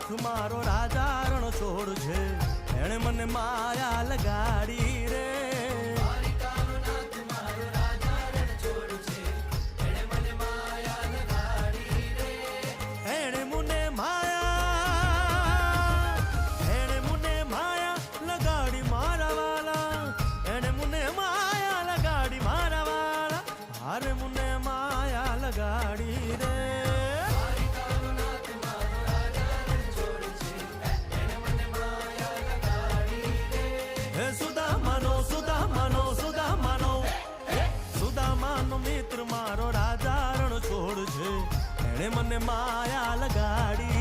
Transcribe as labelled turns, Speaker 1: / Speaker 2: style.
Speaker 1: નાથ મારો રાજા રણ છોડ છે, એણે મને માયા લગાડી રે. એણે મને માયા લગાડી મારા વાલા, એણે મને માયા લગાડી મારા વાલા, હારે મને માયા લગાડી રે. સુદામાનો મિત્ર મારો રાજા રણ છોડ છે, એણે મને માયા લગાડી